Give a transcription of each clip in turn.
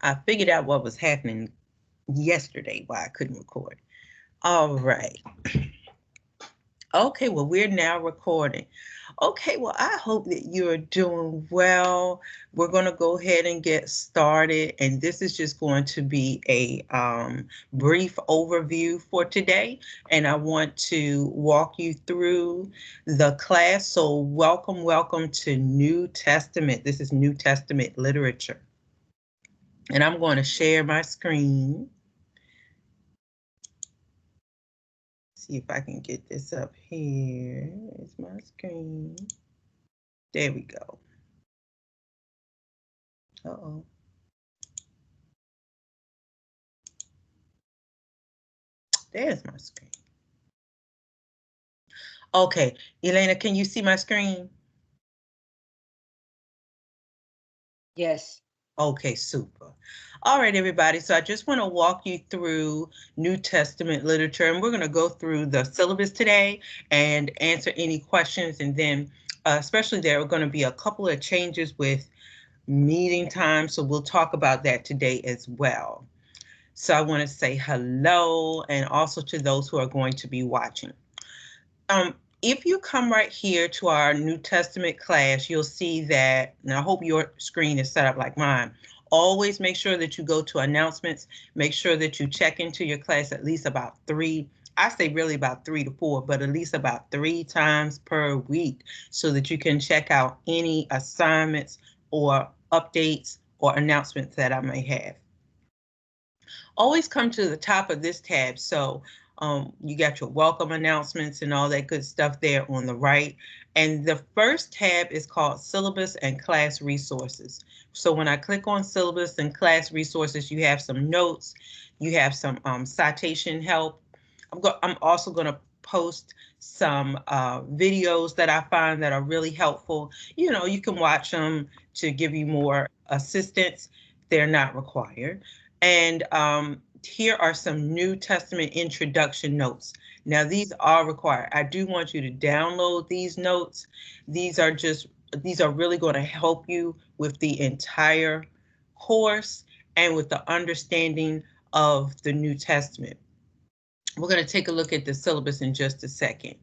I figured out what was happening yesterday, why I couldn't record. All right. Okay, well, we're now recording. Okay, well, I hope that you're doing well. We're going to go ahead and get started. And this is just going to be a brief overview for today. And I want to walk you through the class. So welcome, welcome to New Testament. This is New Testament literature. And I'm going to share my screen. See if I can get this up here. It's my screen. There we go. Uh-oh. There's my screen. Okay, Elena, can you see my screen? Yes. Okay, super. All right, everybody. So I just want to walk you through New Testament literature, and we're going to go through the syllabus today and answer any questions. And then especially there are going to be a couple of changes with meeting time. So we'll talk about that today as well. So I want to say hello, and also to those who are going to be watching. If you come right here to our New Testament class, you'll see that, and I hope your screen is set up like mine. Always make sure that you go to announcements. Make sure that you check into your class at least about I say really about 3 to 4, but at least about 3 times per week so that you can check out any assignments or updates or announcements that I may have. Always come to the top of this tab. So you got your welcome announcements and all that good stuff there on the right. And the first tab is called Syllabus and Class Resources. So when I click on Syllabus and Class Resources, you have some notes, you have some citation help. I'm also going to post some videos that I find that are really helpful. You know, you can watch them to give you more assistance. They're not required. And here are some New Testament introduction notes. Now, these are required. I do want you to download these notes. These are really going to help you with the entire course and with the understanding of the New Testament. We're going to take a look at the syllabus in just a second.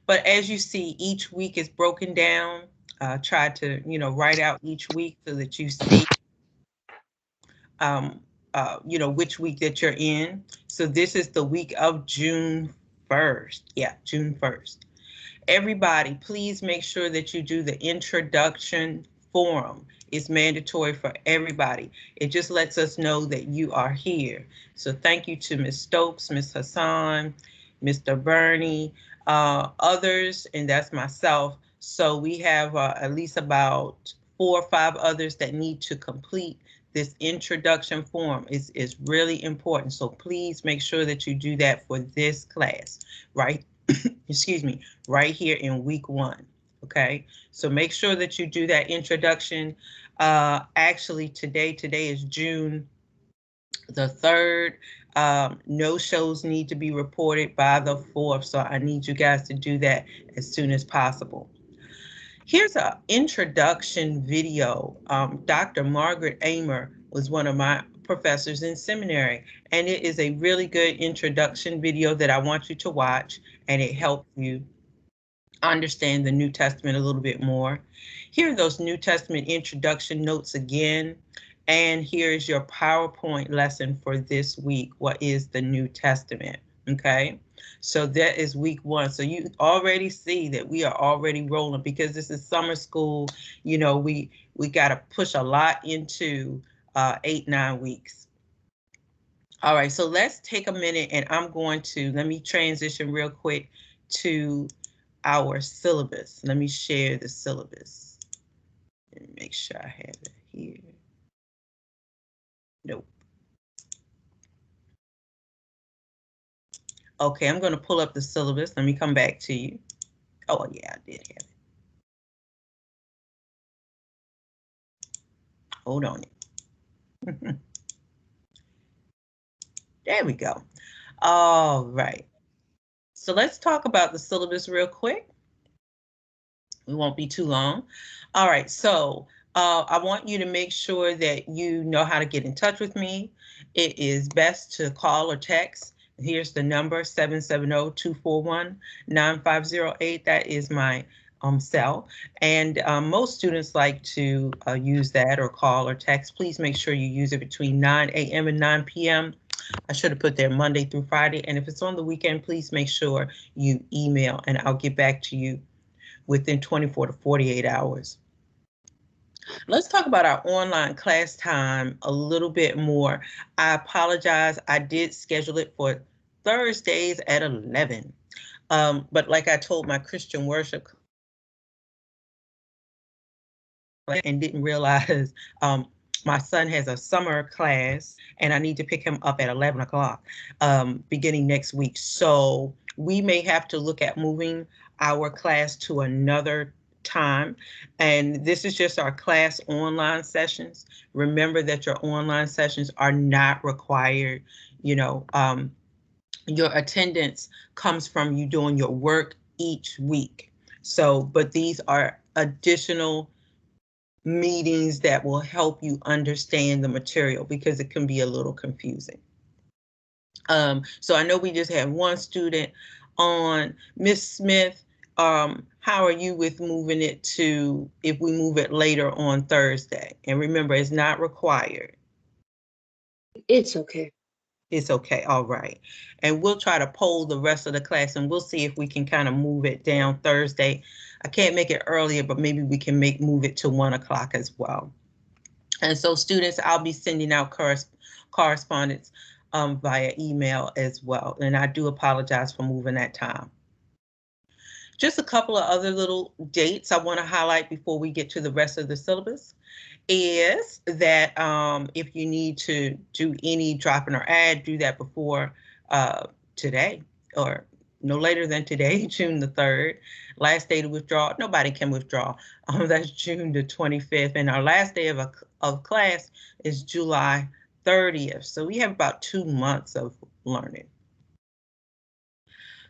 But as you see, each week is broken down. Try to, write out each week so that you see which week that you're in. So this is the week of June 1st. Yeah, June 1st. Everybody, please make sure that you do the introduction forum. It's mandatory for everybody. It just lets us know that you are here. So thank you to Ms. Stokes, Ms. Hassan, Mr. Bernie, others, and that's myself. So we have at least about 4 or 5 others that need to complete this introduction form. Is really important. So please make sure that you do that for this class, right? Excuse me, right here in week 1. Okay, so make sure that you do that introduction. Actually, today is June the 3rd. No shows need to be reported by the 4th, so I need you guys to do that as soon as possible. Here's an introduction video. Dr. Margaret Amer was one of my professors in seminary, and it is a really good introduction video that I want you to watch, and it helps you understand the New Testament a little bit more. Here are those New Testament introduction notes again, and here's your PowerPoint lesson for this week. What is the New Testament? Okay. So that is week 1. So you already see that we are already rolling because this is summer school. You know, we got to push a lot into 8-9 weeks. All right, so let's take a minute and let me transition real quick to our syllabus. Let me share the syllabus. Let me make sure I have it here. Nope. Okay, I'm going to pull up the syllabus. Let me come back to you. Oh, yeah, I did have it. Hold on. There we go. All right. So let's talk about the syllabus real quick. We won't be too long. All right, so I want you to make sure that you know how to get in touch with me. It is best to call or text. Here's the number, 770-241-9508. That is my cell. And most students like to use that or call or text. Please make sure you use it between 9 a.m. and 9 p.m. I should have put there Monday through Friday. And if it's on the weekend, please make sure you email and I'll get back to you within 24 to 48 hours. Let's talk about our online class time a little bit more. I apologize. I did schedule it for Thursdays at 11. But like I told my Christian worship and didn't realize my son has a summer class and I need to pick him up at 11 o'clock beginning next week. So we may have to look at moving our class to another time. And this is just our class online sessions. Remember that your online sessions are not required. You know, your attendance comes from you doing your work each week. So, but these are additional meetings that will help you understand the material because it can be a little confusing. So I know we just had one student on. Miss Smith, how are you with moving it to, if we move it later on Thursday? And remember, it's not required. It's okay. It's okay. All right. And we'll try to poll the rest of the class and we'll see if we can kind of move it down Thursday. I can't make it earlier, but maybe we can move it to 1 o'clock as well. And so students, I'll be sending out correspondence via email as well. And I do apologize for moving that time. Just a couple of other little dates I want to highlight before we get to the rest of the syllabus is that if you need to do any dropping or add, do that before today or no later than today, June the 3rd. Last day to withdraw, nobody can withdraw. That's June the 25th. And our last day of class is July 30th. So we have about 2 months of learning.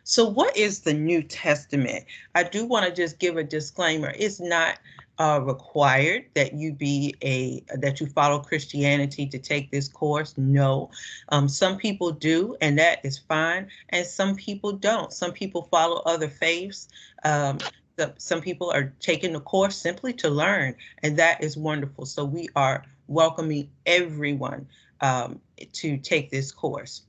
So what is the New Testament? I do want to just give a disclaimer. It's not required that you follow Christianity to take this course. No, some people do, and that is fine. And some people don't. Some people follow other faiths. Some people are taking the course simply to learn, and that is wonderful. So we are welcoming everyone to take this course.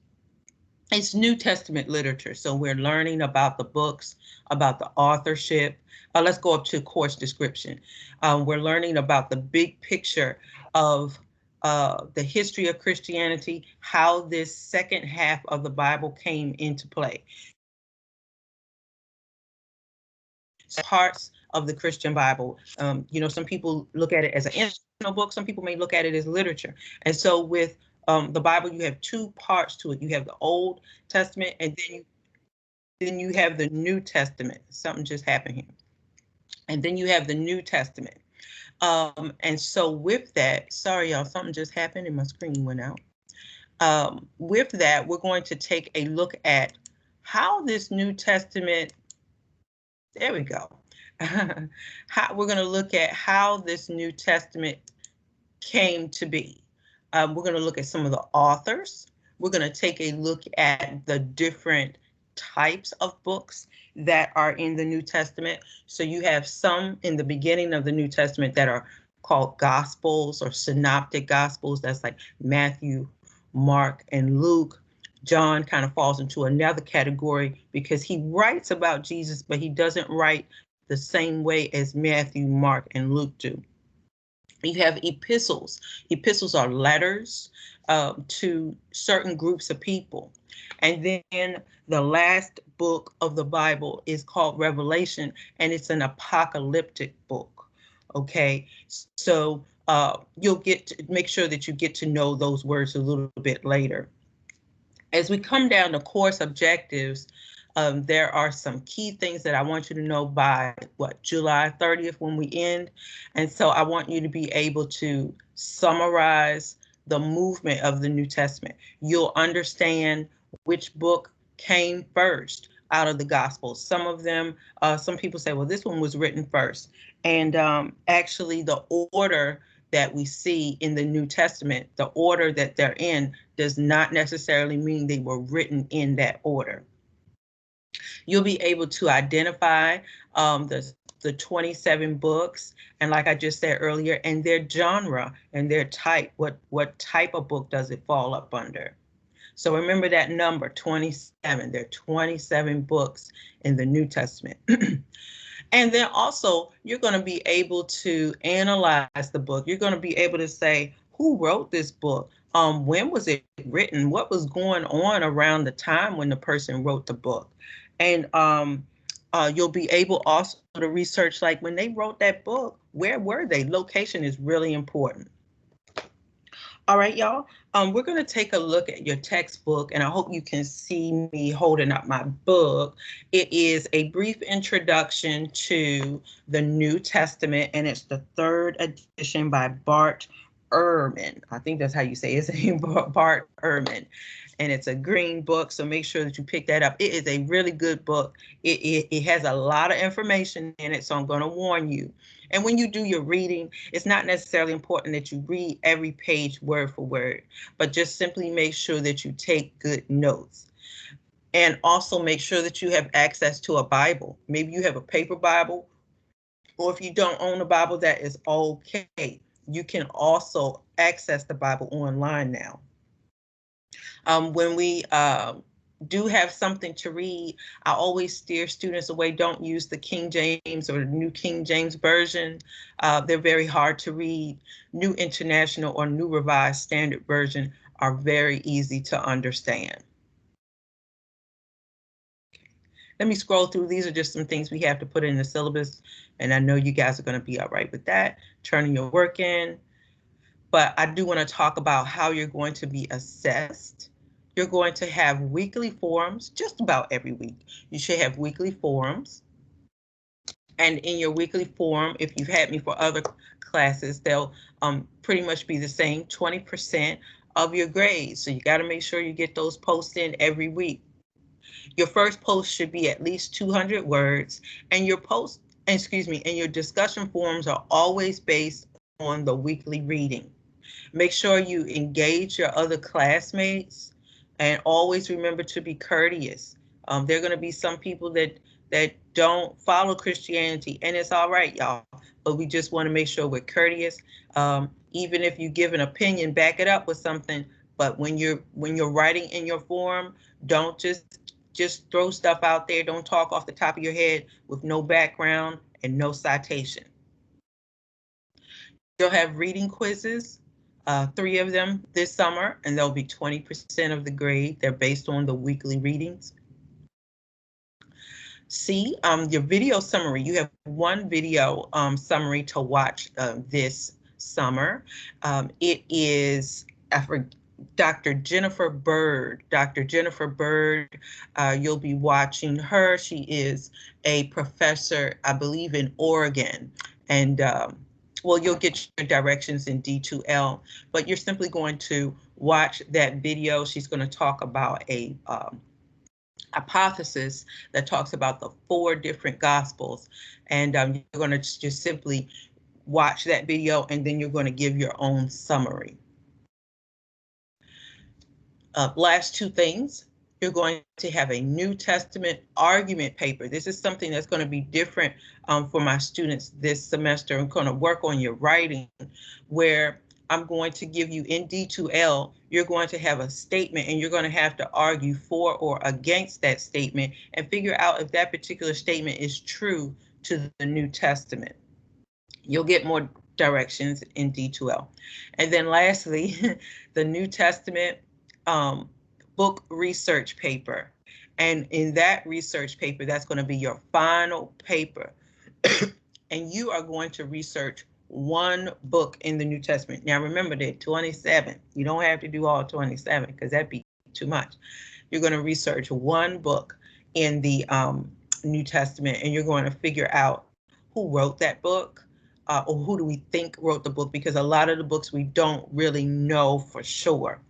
It's New Testament literature, so we're learning about the books, about the authorship. Let's go up to course description. We're learning about the big picture of the history of Christianity, how this second half of the Bible came into play. Parts of the Christian Bible. Some people look at it as an instructional book. Some people may look at it as literature. And so with the Bible, you have two parts to it. You have the Old Testament, and then you have the New Testament. Something just happened here. And then you have the New Testament. And so with that, sorry, y'all, something just happened and my screen went out. With that, we're going to take a look at how this New Testament, there we go. We're going to look at how this New Testament came to be. We're going to look at some of the authors. We're going to take a look at the different types of books that are in the New Testament. So you have some in the beginning of the New Testament that are called Gospels or Synoptic Gospels. That's like Matthew, Mark, and Luke. John kind of falls into another category because he writes about Jesus, but he doesn't write the same way as Matthew, Mark, and Luke do. You have epistles. Epistles are letters to certain groups of people. And then the last book of the Bible is called Revelation, and it's an apocalyptic book. Okay, so you'll get to make sure that you get to know those words a little bit later. As we come down to course objectives, there are some key things that I want you to know by July 30th when we end. And so I want you to be able to summarize the movement of the New Testament. You'll understand which book came first out of the Gospels. Some of them, some people say, well, this one was written first. And actually, the order that we see in the New Testament, the order that they're in, does not necessarily mean they were written in that order. You'll be able to identify the 27 books, and like I just said earlier, and their genre and their type. What type of book does it fall up under? So remember that number, 27. There are 27 books in the New Testament. And then also, you're going to be able to analyze the book. You're going to be able to say, who wrote this book? When was it written? What was going on around the time when the person wrote the book? And you'll be able also to research, like when they wrote that book, where were they? Location is really important. All right, y'all. We're going to take a look at your textbook, and I hope you can see me holding up my book. It is a brief introduction to the New Testament, and it's the third edition by Bart Ehrman. I think that's how you say his name, Bart Ehrman. And it's a green book, so make sure that you pick that up. It is a really good book. It has a lot of information in it, so I'm going to warn you. And when you do your reading, it's not necessarily important that you read every page word for word, but just simply make sure that you take good notes. And also make sure that you have access to a Bible. Maybe you have a paper Bible, or if you don't own a Bible, that is okay. You can also access the Bible online now. When we do have something to read, I always steer students away. Don't use the King James or the New King James Version. They're very hard to read. New International or New Revised Standard Version are very easy to understand. Let me scroll through. These are just some things we have to put in the syllabus, and I know you guys are going to be all right with that. Turning your work in. But I do want to talk about how you're going to be assessed. You're going to have weekly forums just about every week. You should have weekly forums. And in your weekly forum, if you've had me for other classes, they'll pretty much be the same, 20% of your grades. So you got to make sure you get those posts in every week. Your first post should be at least 200 words, and your and your discussion forums are always based on the weekly reading. Make sure you engage your other classmates, and always remember to be courteous. There are going to be some people that don't follow Christianity, and it's all right, y'all. But we just want to make sure we're courteous. Even if you give an opinion, back it up with something. But when you're writing in your forum, don't just throw stuff out there. Don't talk off the top of your head with no background and no citation. You'll have reading quizzes, 3 of them this summer, and they'll be 20% of the grade. They're based on the weekly readings. C, your video summary. You have one video summary to watch this summer. It is Dr. Jennifer Bird. Dr. Jennifer Bird, you'll be watching her. She is a professor, I believe, in Oregon. And well, you'll get your directions in D2L, but you're simply going to watch that video. She's going to talk about a hypothesis that talks about the 4 different gospels. And you're going to just simply watch that video, and then you're going to give your own summary. Last 2 things, you're going to have a New Testament argument paper. This is something that's going to be different for my students this semester. I'm going to work on your writing, where I'm going to give you in D2L, you're going to have a statement, and you're going to have to argue for or against that statement and figure out if that particular statement is true to the New Testament. You'll get more directions in D2L. And then lastly, the New Testament book research paper. And in that research paper, that's going to be your final paper. And you are going to research one book in the New Testament. Now remember, there are 27. You don't have to do all 27 because that'd be too much. You're going to research one book in the New Testament, and you're going to figure out who wrote that book, or who do we think wrote the book, because a lot of the books we don't really know for sure.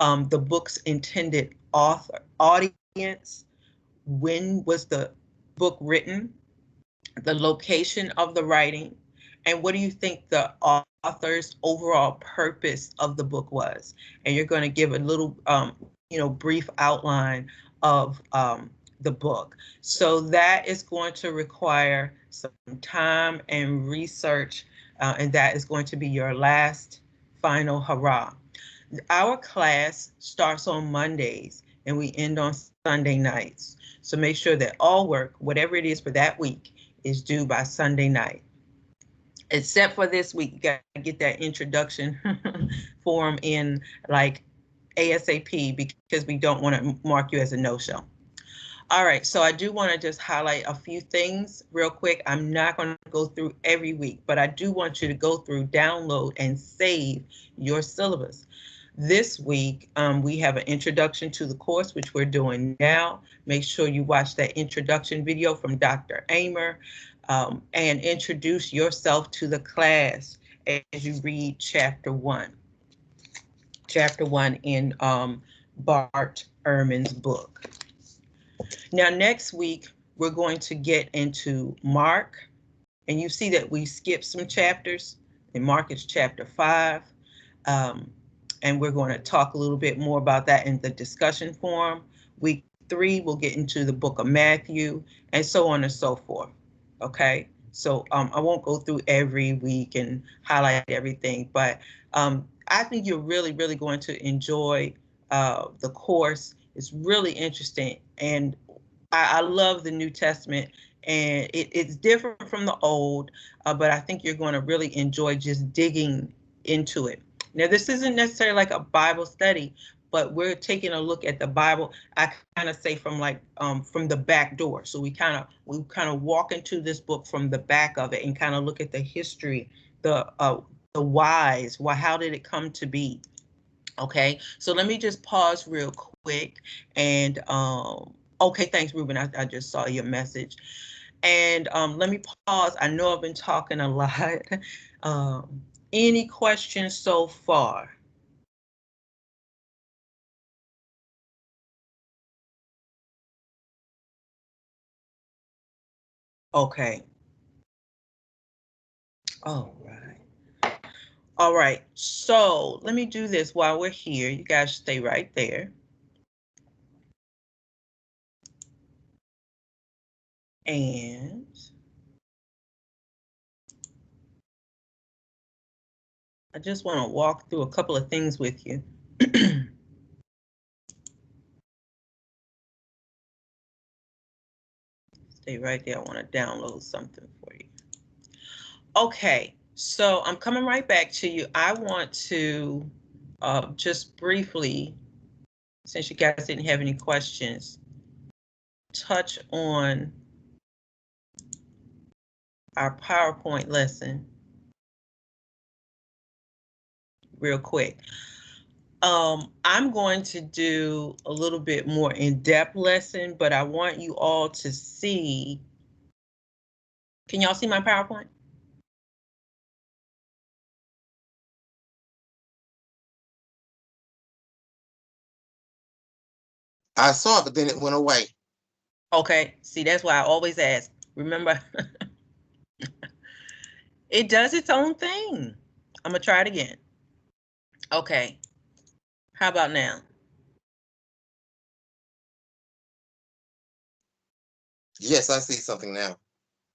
The book's intended audience, when was the book written, the location of the writing, and what do you think the author's overall purpose of the book was? And you're going to give a little, brief outline of the book. So that is going to require some time and research, and that is going to be your last final hurrah. Our class starts on Mondays and we end on Sunday nights. So make sure that all work, whatever it is for that week, is due by Sunday night. Except for this week, you got to get that introduction form in like ASAP, because we don't want to mark you as a no-show. All right, so I do want to just highlight a few things real quick. I'm not going to go through every week, but I do want you to go through, download, and save your syllabus. This week, we have an introduction to the course, which we're doing now. Make sure you watch that introduction video from Dr. Amer, and introduce yourself to the class as you read chapter 1. Chapter 1 in Bart Ehrman's book. Now, next week, we're going to get into Mark, and you see that we skipped some chapters. And Mark is chapter 5. And we're going to talk a little bit more about that in the discussion forum. Week 3, we'll get into the book of Matthew, and so on and so forth. Okay, so I won't go through every week and highlight everything, but I think you're really, really going to enjoy the course. It's really interesting, and I love the New Testament, and it's different from the Old, but I think you're going to really enjoy just digging into it. Now, this isn't necessarily like a Bible study, but we're taking a look at the Bible. I kind of say from from the back door. So we kind of walk into this book from the back of it and kind of look at the history, the whys. Why? How did it come to be? Okay, so let me just pause real quick and okay, thanks, Ruben. I just saw your message. And let me pause. I know I've been talking a lot. Any questions so far? Okay. All right. All right. So let me do this while we're here. You guys stay right there. And I just want to walk through a couple of things with you. Stay right there. I want to download something for you. Okay, so I'm coming right back to you. I want to just briefly, since you guys didn't have any questions, touch on our PowerPoint lesson real quick. I'm going to do a little bit more in-depth lesson, but I want you all to see. Can y'all see my PowerPoint? I saw it, but then it went away. Okay, see, that's why I always ask. Remember, it does its own thing. I'm gonna try it again. Okay, how about now? Yes, I see something now.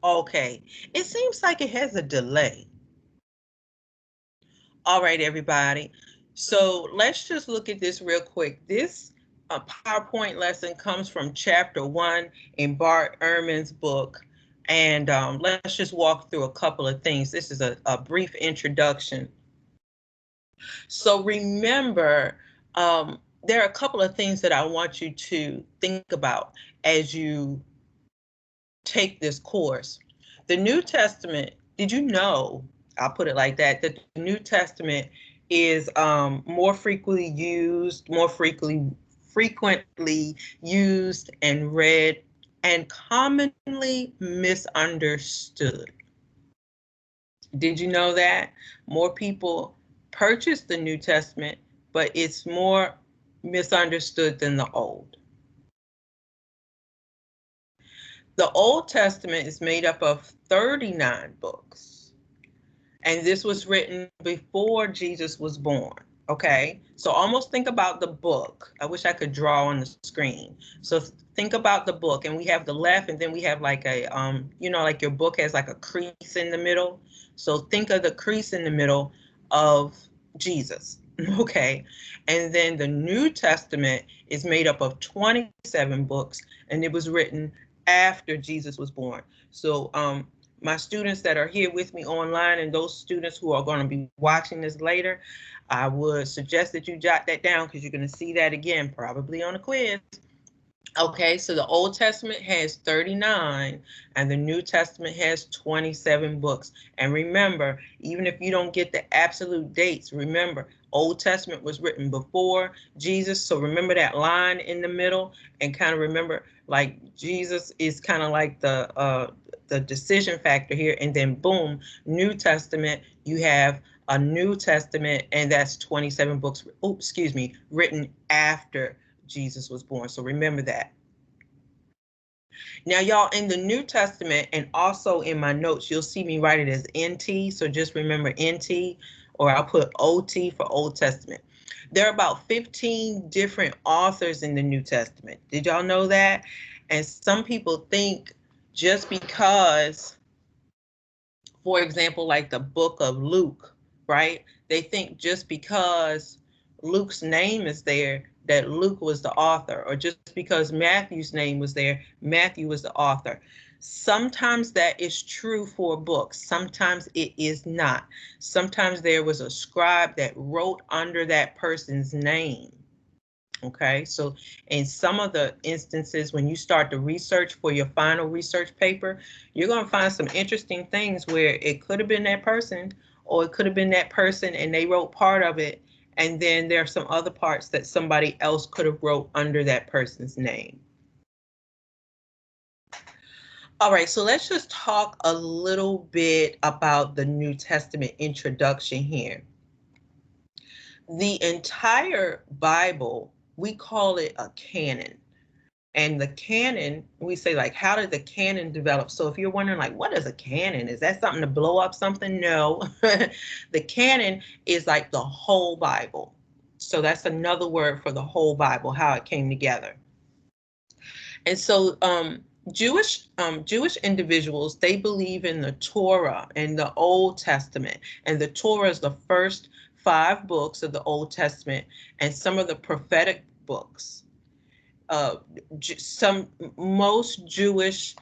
Okay, it seems like it has a delay. All right, everybody. So let's just look at this real quick. This PowerPoint lesson comes from chapter 1 in Bart Ehrman's book. And let's just walk through a couple of things. This is a brief introduction. So remember, there are a couple of things that I want you to think about as you take this course. The New Testament, did you know, I'll put it like that the New Testament is more frequently used and read and commonly misunderstood. Did you know that? More people purchase the New Testament, but it's more misunderstood than the Old. The Old Testament is made up of 39 books, and this was written before Jesus was born. Okay, so almost think about the book. I wish I could draw on the screen. So think about the book, and we have the left, and then we have like a, like your book has like a crease in the middle. So think of the crease in the middle of Jesus. Okay, and then the New Testament is made up of 27 books, and it was written after Jesus was born. So my students that are here with me online and those students who are going to be watching this later, I would suggest that you jot that down because you're going to see that again, probably on a quiz. Okay, so the Old Testament has 39 and the New Testament has 27 books. And remember, even if you don't get the absolute dates, remember, Old Testament was written before Jesus. So remember that line in the middle and kind of remember, like, Jesus is kind of like the decision factor here. And then boom, New Testament, you have a New Testament, and that's 27 books, written after Jesus was born. So remember that. Now, y'all, in the New Testament and also in my notes, you'll see me write it as NT. So just remember NT, or I'll put OT for Old Testament. There are about 15 different authors in the New Testament. Did y'all know that? And some people think just because, for example, like the book of Luke, right? They think just because Luke's name is there, that Luke was the author, or just because Matthew's name was there, Matthew was the author. Sometimes that is true for books. Sometimes it is not. Sometimes there was a scribe that wrote under that person's name. Okay, so in some of the instances, when you start to research for your final research paper, you're going to find some interesting things where it could have been that person, or it could have been that person and they wrote part of it. And then there are some other parts that somebody else could have wrote under that person's name. All right, so let's just talk a little bit about the New Testament introduction here. The entire Bible, we call it a canon. And the canon, we say, like, how did the canon develop? So if you're wondering, like, what is a canon? Is that something to blow up something? No. The canon is like the whole Bible. So that's another word for the whole Bible, how it came together. And so Jewish individuals, they believe in the Torah and the Old Testament. And the Torah is the first 5 books of the Old Testament and some of the prophetic books. Most Jewish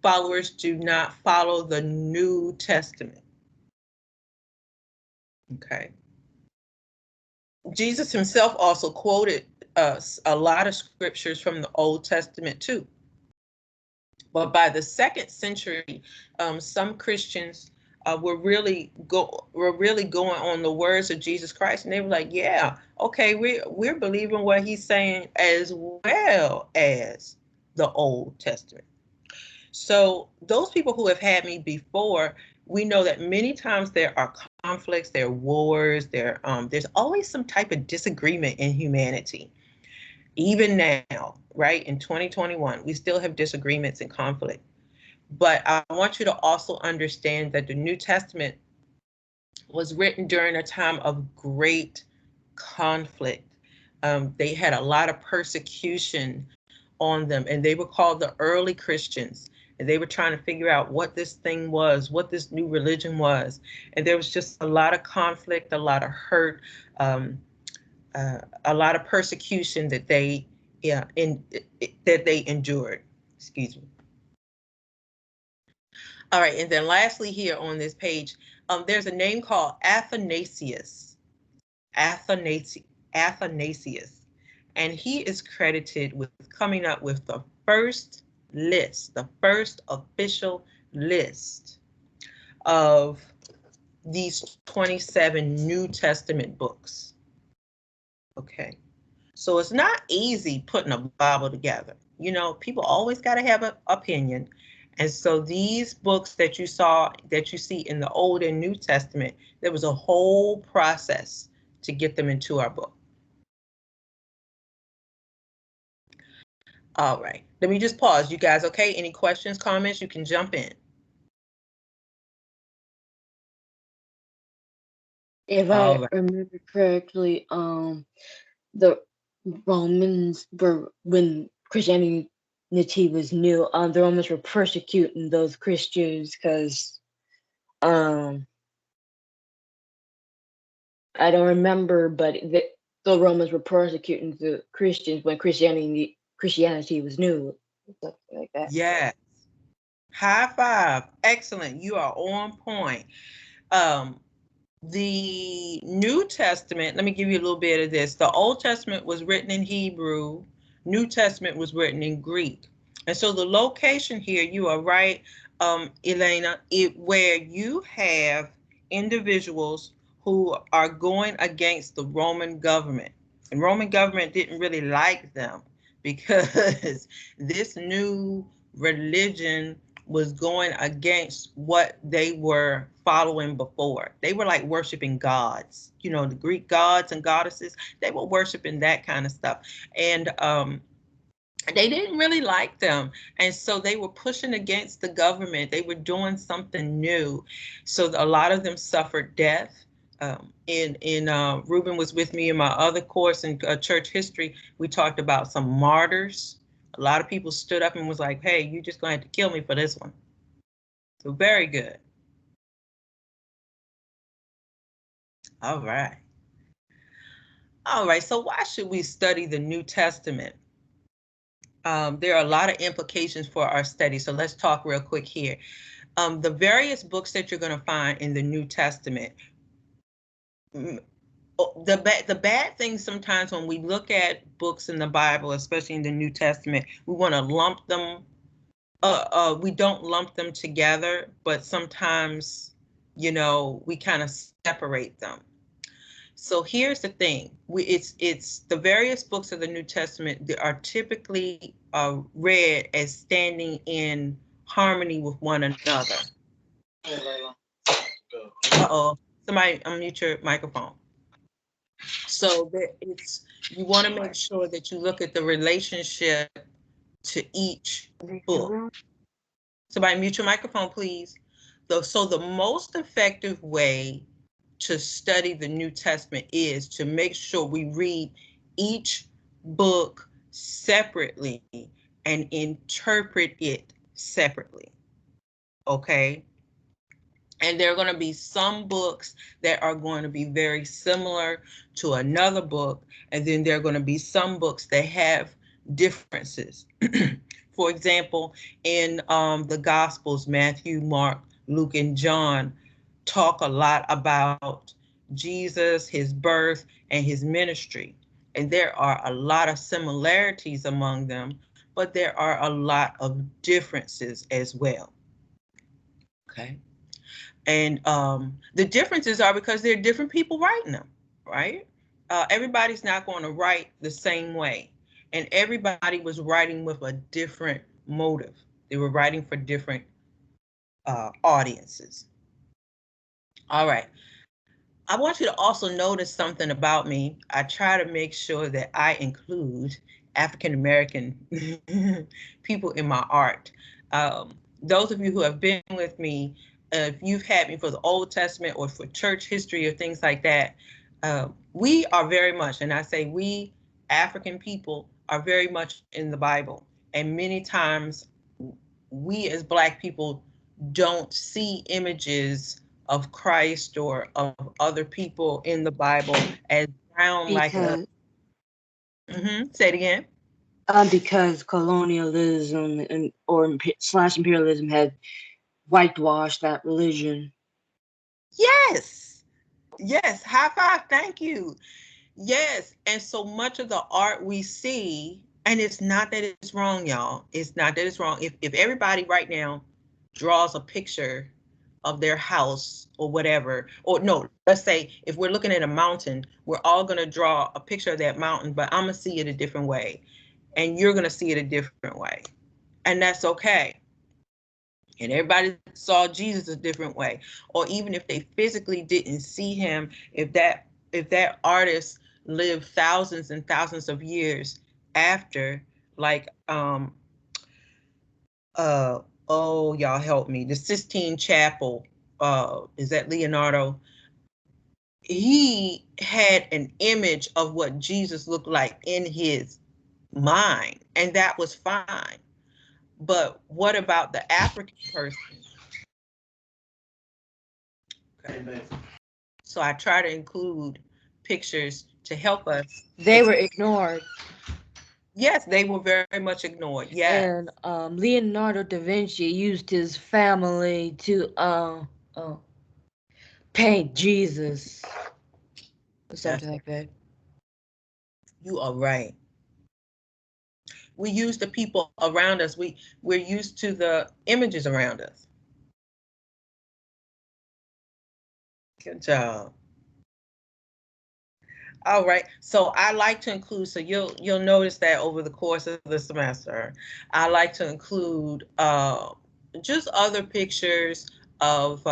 followers do not follow the New Testament. Okay. Jesus himself also quoted a lot of scriptures from the Old Testament too. But by the 2nd century, some Christians were really going on the words of Jesus Christ, and they were like, yeah, okay, we're believing what he's saying as well as the Old Testament. So those people who have had me before, we know that many times there are conflicts, there are wars, there's always some type of disagreement in humanity. Even now, right, in 2021, we still have disagreements and conflict. But I want you to also understand that the New Testament was written during a time of great conflict. They had a lot of persecution on them, and they were called the early Christians. And they were trying to figure out what this thing was, what this new religion was. And there was just a lot of conflict, a lot of hurt, a lot of persecution that they endured. Excuse me. All right, and then lastly here on this page, there's a name called Athanasius. Athanasius, and he is credited with coming up with the first official list of these 27 New Testament books. Okay, so it's not easy putting a Bible together. You know, people always got to have an opinion. And so these books that you see in the Old and New Testament, there was a whole process to get them into our book. All right. Let me just pause. You guys okay? Any questions, comments? You can jump in. If All I right. remember correctly, the Romans were, when Christianity was new, the Romans were persecuting those Christians because I don't remember, but the Romans were persecuting the Christians when Christianity was new, something like that. Yes. High five. Excellent. You are on point. Um, the New Testament, let me give you a little bit of this. The Old Testament was written in Hebrew, New Testament was written in Greek. And so the location here, you are right, Elena, where you have individuals who are going against the Roman government. And Roman government didn't really like them because this new religion was going against what they were following before. They were like worshiping gods, you know, the Greek gods and goddesses. They were worshiping that kind of stuff. And they didn't really like them. And so they were pushing against the government. They were doing something new. So a lot of them suffered death. Ruben was with me in my other course in church history. We talked about some martyrs. A lot of people stood up and was like, hey, you're just going to have to kill me for this one. So very good. All right. All right. So why should we study the New Testament? There are a lot of implications for our study. So let's talk real quick here. The various books that you're going to find in the New Testament. The bad thing sometimes when we look at books in the Bible, especially in the New Testament, we want to lump them. We don't lump them together, but sometimes, you know, we kind of separate them. So here's the thing: it's the various books of the New Testament that are typically read as standing in harmony with one another. Uh-oh, somebody unmute your microphone. So you want to make sure that you look at the relationship to each book. Somebody mute your microphone, please. So the most effective way to study the New Testament is to make sure we read each book separately and interpret it separately. Okay? And there are going to be some books that are going to be very similar to another book, and then there are going to be some books that have differences. For example, in the Gospels, Matthew, Mark, Luke, and John talk a lot about Jesus, his birth, and his ministry. And there are a lot of similarities among them, but there are a lot of differences as well. Okay. And the differences are because there are different people writing them, right? Everybody's not going to write the same way. And everybody was writing with a different motive. They were writing for different audiences. All right. I want you to also notice something about me. I try to make sure that I include African American people in my art. Those of you who have been with me, if you've had me for the Old Testament or for church history or things like that, we are very much, and I say we African people are very much in the Bible. And many times we as Black people don't see images of Christ or of other people in the Bible as brown like us. Say it again. Because colonialism / imperialism had whitewashed that religion. Yes. Yes. High five. Thank you. Yes. And so much of the art we see, and it's not that it's wrong, y'all. It's not that it's wrong. If everybody right now draws a picture of their house or whatever, or no, let's say if we're looking at a mountain, we're all going to draw a picture of that mountain, but I'm going to see it a different way. And you're going to see it a different way. And that's okay. And everybody saw Jesus a different way. Or even if they physically didn't see him, if that artist lived thousands and thousands of years after, like oh, y'all help me, the Sistine Chapel, is that Leonardo? He had an image of what Jesus looked like in his mind, and that was fine. But what about the African person? Okay. So I try to include pictures to help us. They were ignored. Yes, they were very much ignored. Yes. And Leonardo da Vinci used his family to paint Jesus or something like that. You are right. We use the people around us. We're used to the images around us. Good job. All right. So I like to include, so you'll notice that over the course of the semester, I like to include just other pictures of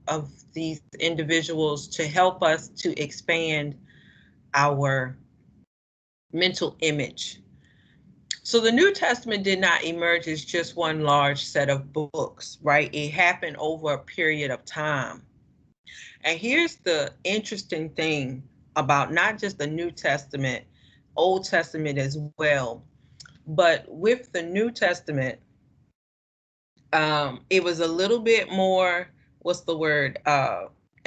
of these individuals to help us to expand our mental image. So the New Testament did not emerge as just one large set of books, right? It happened over a period of time. And here's the interesting thing about not just the New Testament, Old Testament as well, but with the New Testament, it was a little bit more, what's the word?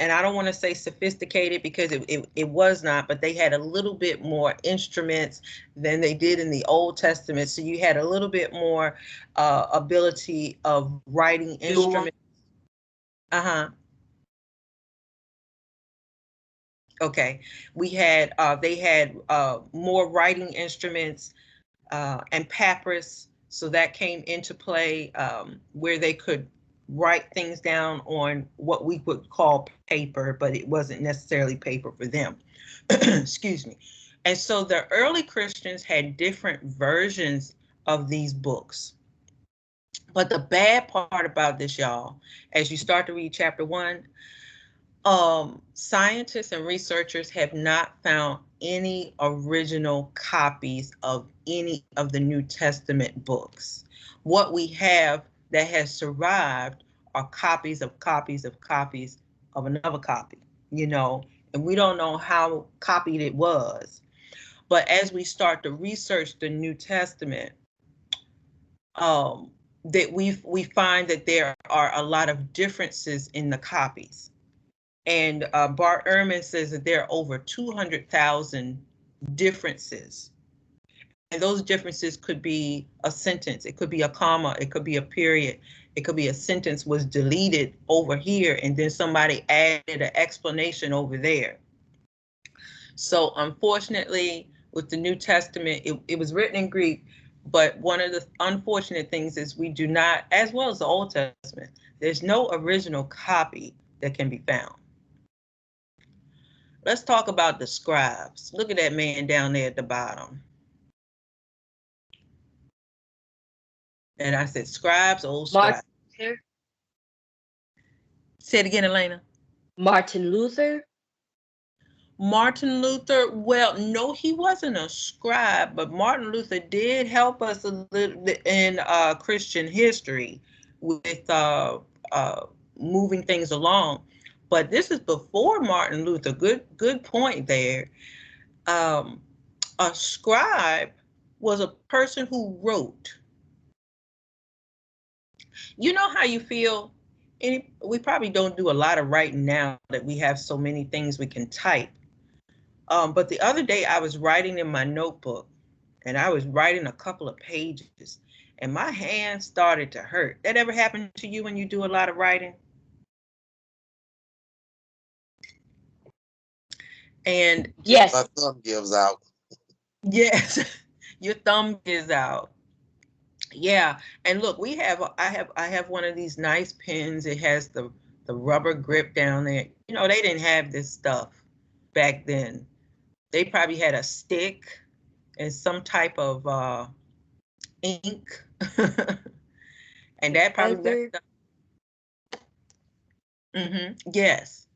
And I don't want to say sophisticated because it was not, but they had a little bit more instruments than they did in the Old Testament. So you had a little bit more ability of writing instruments. Uh-huh. Okay. We had, they had more writing instruments and papyrus. So that came into play where they could write things down on what we would call paper, but it wasn't necessarily paper for them. Excuse me. And so the early Christians had different versions of these books. But the bad part about this, y'all, as you start to read chapter 1, scientists and researchers have not found any original copies of any of the New Testament books. What we have that has survived are copies of copies of copies of another copy, you know, and we don't know how copied it was. But as we start to research the New Testament, that we find that there are a lot of differences in the copies. And Bart Ehrman says that there are over 200,000 differences. And those differences could be a sentence, it could be a comma, it could be a period, it could be a sentence was deleted over here and then somebody added an explanation over there. So unfortunately, with the New Testament, it was written in Greek, but one of the unfortunate things is we do not, as well as the Old Testament, there's no original copy that can be found. Let's talk about the scribes. Look at that man down there at the bottom. And I said scribes, old scribes. Martin, Say it again, Elena. Martin Luther. Martin Luther, well, no, he wasn't a scribe, but Martin Luther did help us a little bit in Christian history with moving things along. But this is before Martin Luther. Good point there. A scribe was a person who wrote. You know how you feel? We probably don't do a lot of writing now that we have so many things we can type. But the other day I was writing in my notebook and I was writing a couple of pages and my hands started to hurt. That ever happened to you when you do a lot of writing? And Yes. My thumb gives out. yes, your thumb is out. Yeah, and look, I have one of these nice pens. It has the rubber grip down there. You know, they didn't have this stuff back then. They probably had a stick and some type of ink. And that probably messed up. Yes.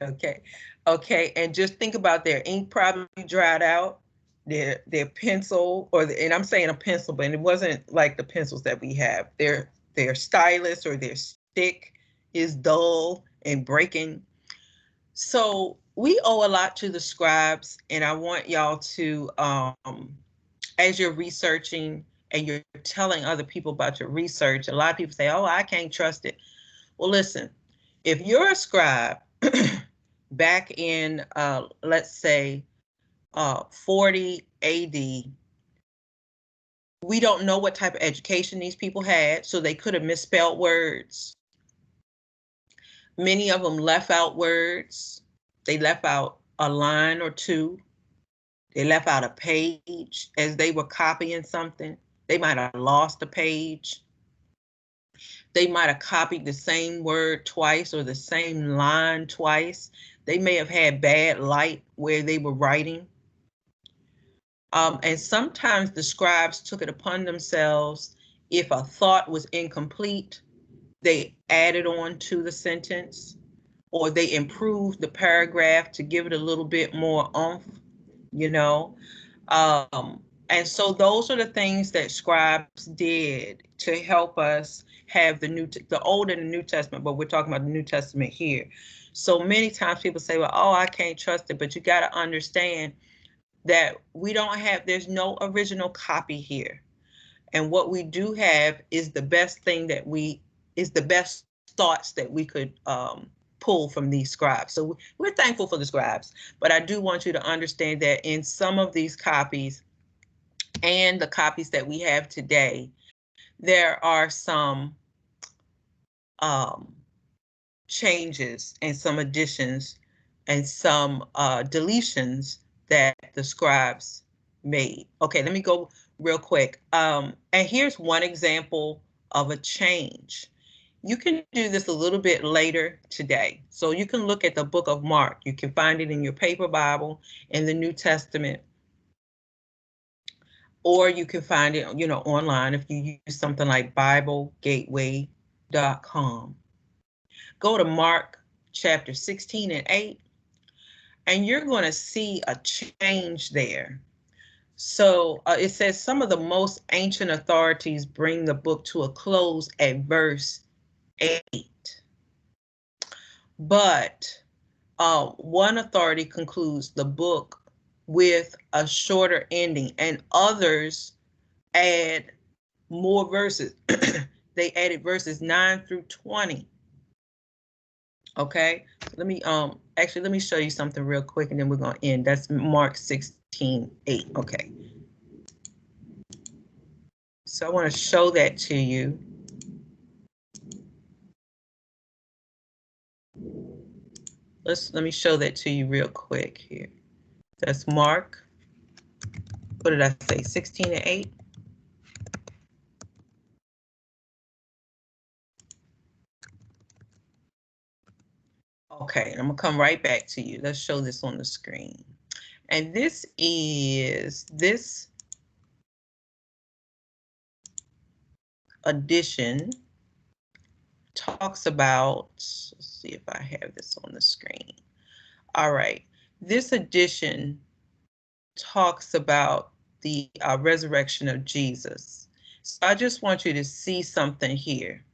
Okay. Okay. And just think about their ink probably dried out, their pencil, and I'm saying a pencil, but it wasn't like the pencils that we have. Their stylus or their stick is dull and breaking. So we owe a lot to the scribes, and I want y'all to, as you're researching and you're telling other people about your research, a lot of people say, "Oh, I can't trust it." Well, listen, if you're a scribe back in, let's say, 40 AD, we don't know what type of education these people had, so they could have misspelled words. Many of them left out words. They left out a line or two. They left out a page as they were copying something. They might have lost a page. They might have copied the same word twice or the same line twice. They may have had bad light where they were writing. And sometimes the scribes took it upon themselves, if a thought was incomplete, they added on to the sentence, or they improved the paragraph to give it a little bit more oomph, you know. And so those are the things that scribes did to help us have the Old and the New Testament, but we're talking about the New Testament here. So many times people say, well, oh, I can't trust it, but you got to understand that there's no original copy here. And what we do have is the best thoughts that we could pull from these scribes. So we're thankful for the scribes, but I do want you to understand that in some of these copies and the copies that we have today, there are some changes and some additions and some deletions that the scribes made. Okay, let me go real quick. And here's one example of a change. You can do this a little bit later today. So you can look at the book of Mark. You can find it in your paper Bible in the New Testament, or you can find it, online if you use something like BibleGateway.com. Go to Mark chapter 16 and 8, and you're going to see a change there. So it says some of the most ancient authorities bring the book to a close at verse 8. But one authority concludes the book with a shorter ending, and others add more verses. They added verses 9 through 20. Okay, let me show you something real quick, and then we're going to end. That's Mark 16:8. Okay, so I want to show that to you. Let me show that to you real quick here. That's Mark, what did I say, 16 and 8? Okay, and I'm gonna come right back to you. Let's show this on the screen. And this edition talks about, let's see if I have this on the screen. All right, this edition talks about the resurrection of Jesus. So I just want you to see something here.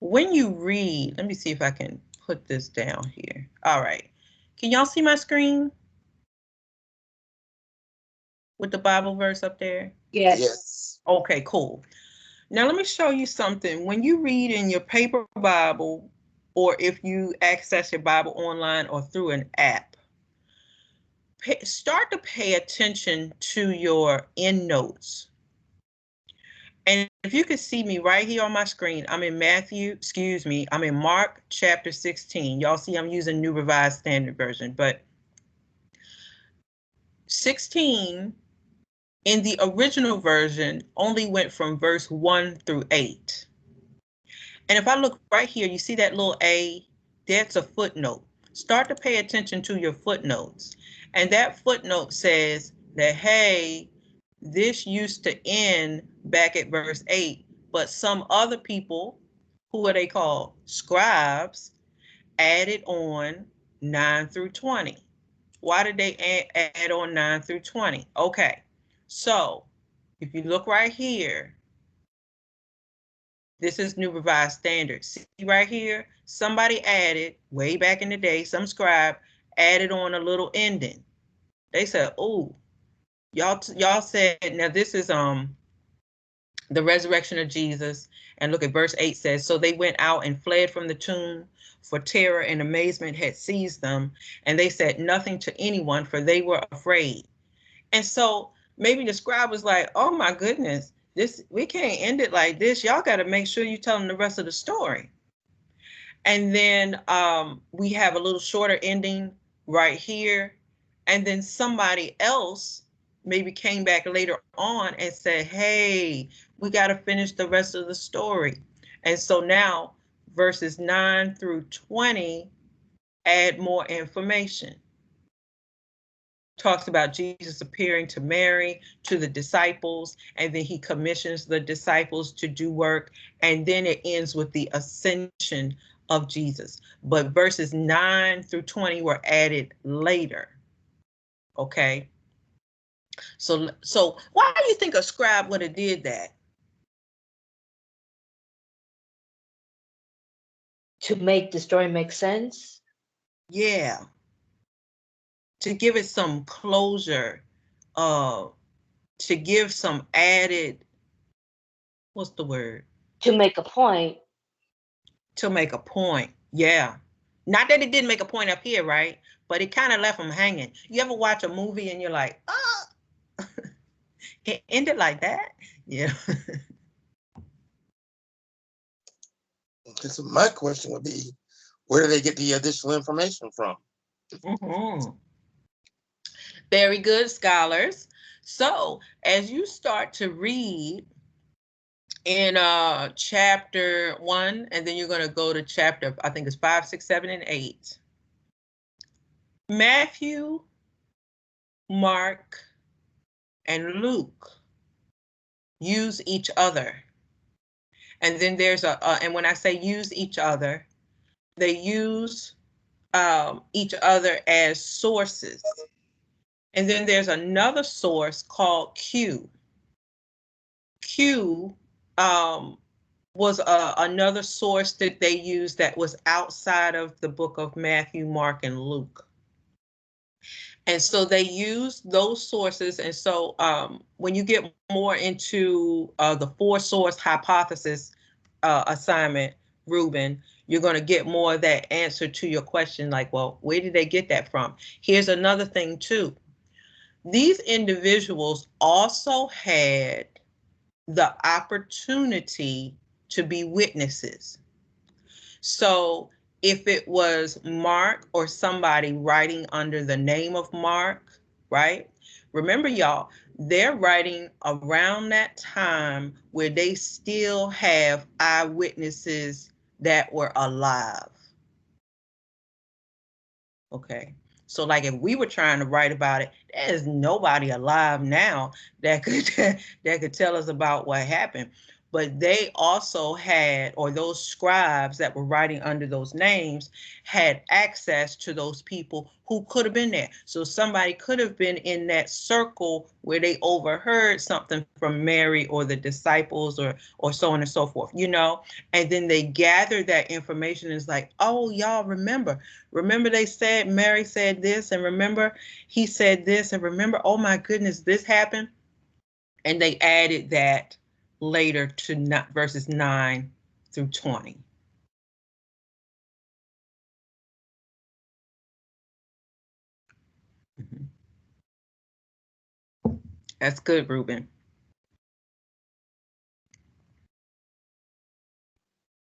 When you read, let me see if I can put this down here. All right, can y'all see my screen with the Bible verse up there? Yes. Yes. Okay, cool. Now let me show you something. When you read in your paper Bible, or if you access your Bible online or through an app, start to pay attention to your endnotes. And if you could see me right here on my screen, I'm in I'm in Mark chapter 16. Y'all see I'm using New Revised Standard Version, but 16 in the original version only went from verse 1 through 8. And if I look right here, you see that little A? That's a footnote. Start to pay attention to your footnotes. And that footnote says that, hey, this used to end back at verse 8, but some other people, who are they called? Scribes, added on 9 through 20. Why did they add on 9 through 20? Okay, so if you look right here, this is New Revised Standard. See right here, somebody added, way back in the day, some scribe added on a little ending. They said, oh, y'all said, now this is the resurrection of Jesus. And look at verse 8 says, so they went out and fled from the tomb, for terror and amazement had seized them, and they said nothing to anyone, for they were afraid. And so maybe the scribe was like, oh my goodness, we can't end it like this. Y'all got to make sure you tell them the rest of the story. And then we have a little shorter ending right here. And then somebody else maybe came back later on and said, hey, we got to finish the rest of the story. And so now verses 9 through 20 add more information. Talks about Jesus appearing to Mary, to the disciples, and then he commissions the disciples to do work. And then it ends with the ascension of Jesus. But verses 9 through 20 were added later. Okay. So why do you think a scribe would have did that? To make the story make sense? Yeah. To give it some closure, to give some added, what's the word? To make a point. To make a point, yeah. Not that it didn't make a point up here, right? But it kind of left them hanging. You ever watch a movie and you're like, oh, it ended like that? Yeah. So my question would be, where do they get the additional information from? Mm-hmm. Very good, scholars. So as you start to read in chapter 1, and then you're going to go to chapter, I think it's 5, 6, 7, and 8. Matthew, Mark, and Luke use each other. And then there's and when I say use each other, they use each other as sources. And then there's another source called Q. Q was another source that they used that was outside of the book of Matthew, Mark, and Luke. And so they use those sources. And so when you get more into the 4-source hypothesis assignment, Ruben, you're going to get more of that answer to your question, like, well, where did they get that from? Here's another thing too. These individuals also had the opportunity to be witnesses. So if it was Mark or somebody writing under the name of Mark, right? Remember, y'all, they're writing around that time where they still have eyewitnesses that were alive. Okay. So like if we were trying to write about it, there's nobody alive now that could tell us about what happened. But they also had, or those scribes that were writing under those names had access to those people who could have been there. So somebody could have been in that circle where they overheard something from Mary or the disciples or so on and so forth, you know, and then they gathered that information and it's like, oh, y'all remember they said Mary said this, and remember he said this, and remember, oh my goodness, this happened. And they added that later to verses 9 through 20. Mm-hmm. That's good, Ruben.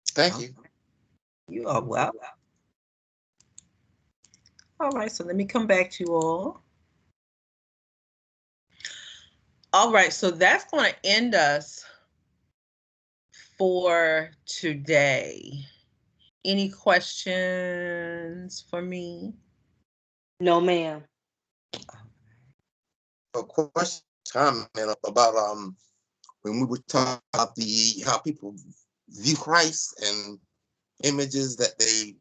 Thank you. You are welcome. All right, so let me come back to you all. All right, so that's going to end us for today. Any questions for me? No, ma'am. A question, comment about when we were talking about how people view Christ and images that they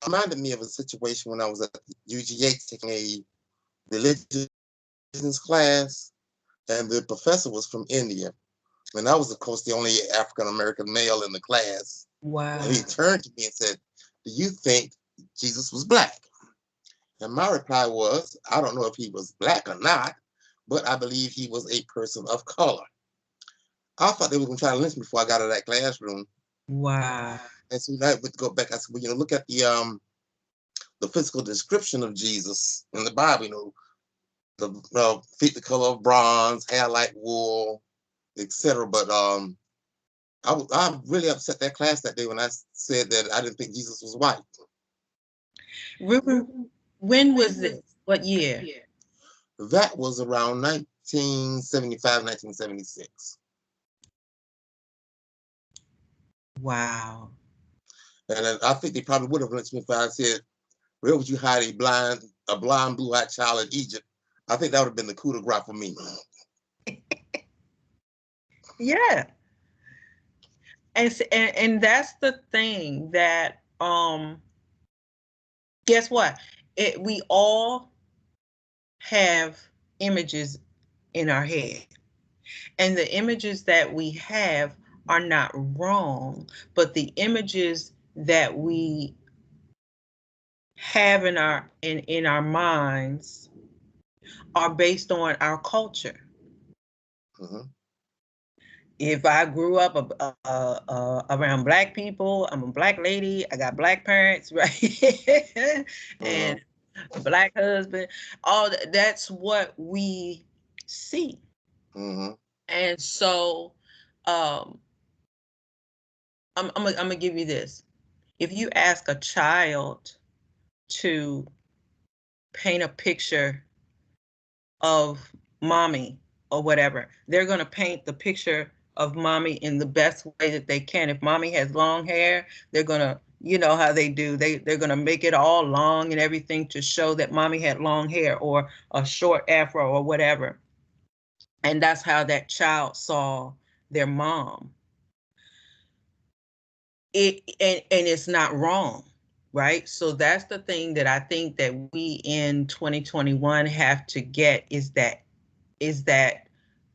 reminded me of a situation when I was at the UGA taking a religion class, and the professor was from India. And I was, of course, the only African-American male in the class. Wow. And he turned to me and said, "Do you think Jesus was black?" And my reply was, "I don't know if he was black or not, but I believe he was a person of color." I thought they were going to try to lynch me before I got out of that classroom. Wow. And so I would go back. I said, "Well, look at the physical description of Jesus in the Bible. The feet the color of bronze, hair like wool, etc." But I really upset that class that day when I said that I didn't think Jesus was white. Ruben, when was this? What year? That was around 1975, 1976. Wow. And I think they probably would have lynched me if I said, "Where would you hide a blind blue-eyed child in Egypt?" I think that would have been the coup de grace for me. Yeah. And that's the thing that guess what? We all have images in our head. And the images that we have are not wrong, but the images that we have in our minds are based on our culture. Mm-hmm. If I grew up around Black people, I'm a Black lady, I got Black parents, right? And Black husband, that's what we see. Mm-hmm. And so I'm gonna give you this. If you ask a child to paint a picture of mommy or whatever, they're going to paint the picture of mommy in the best way that they can. If mommy has long hair, they're going to, you know how they do, they're going to make it all long and everything to show that mommy had long hair or a short afro or whatever. And that's how that child saw their mom. And it's not wrong, right? So that's the thing that I think that we in 2021 have to get is that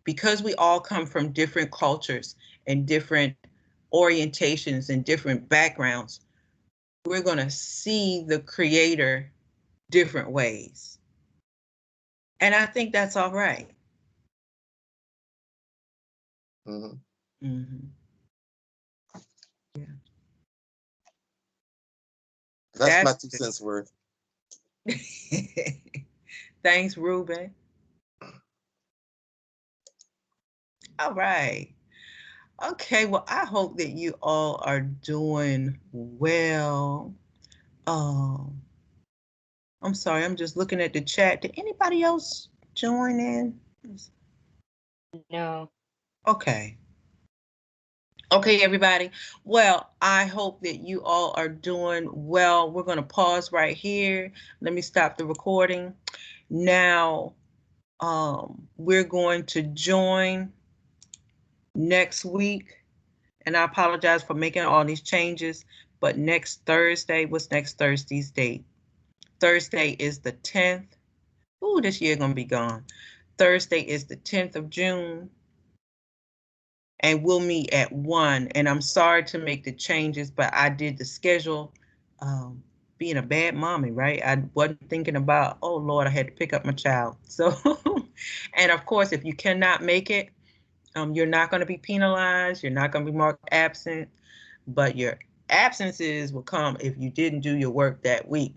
because we all come from different cultures and different orientations and different backgrounds, we're going to see the creator different ways. And I think that's all right. Mm-hmm. Mm-hmm. Yeah. That's my 2 cents worth. Thanks, Ruben. All right. Okay, well, I hope that you all are doing well. Um, I'm sorry, I'm just looking at the chat. Did anybody else join in? No. Okay. Okay, everybody. Well, I hope that you all are doing well. We're going to pause right here. Let me stop the recording. Now, we're going to join next week. And I apologize for making all these changes, but next Thursday, what's next Thursday's date? Thursday is the 10th. Ooh, this year gonna be gone. Thursday is the 10th of June. And we'll meet at 1. And I'm sorry to make the changes, but I did the schedule being a bad mommy, right? I wasn't thinking about, oh Lord, I had to pick up my child. So, and of course, if you cannot make it, you're not going to be penalized. You're not going to be marked absent, but your absences will come if you didn't do your work that week.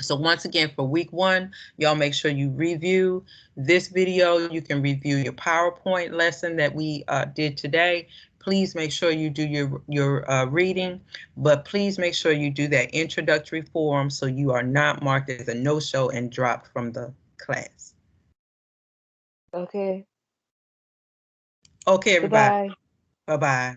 So once again, for week 1, y'all make sure you review this video. You can review your PowerPoint lesson that we did today. Please make sure you do your reading, but please make sure you do that introductory form so you are not marked as a no-show and dropped from the class. Okay. Okay, everybody. Goodbye. Bye-bye.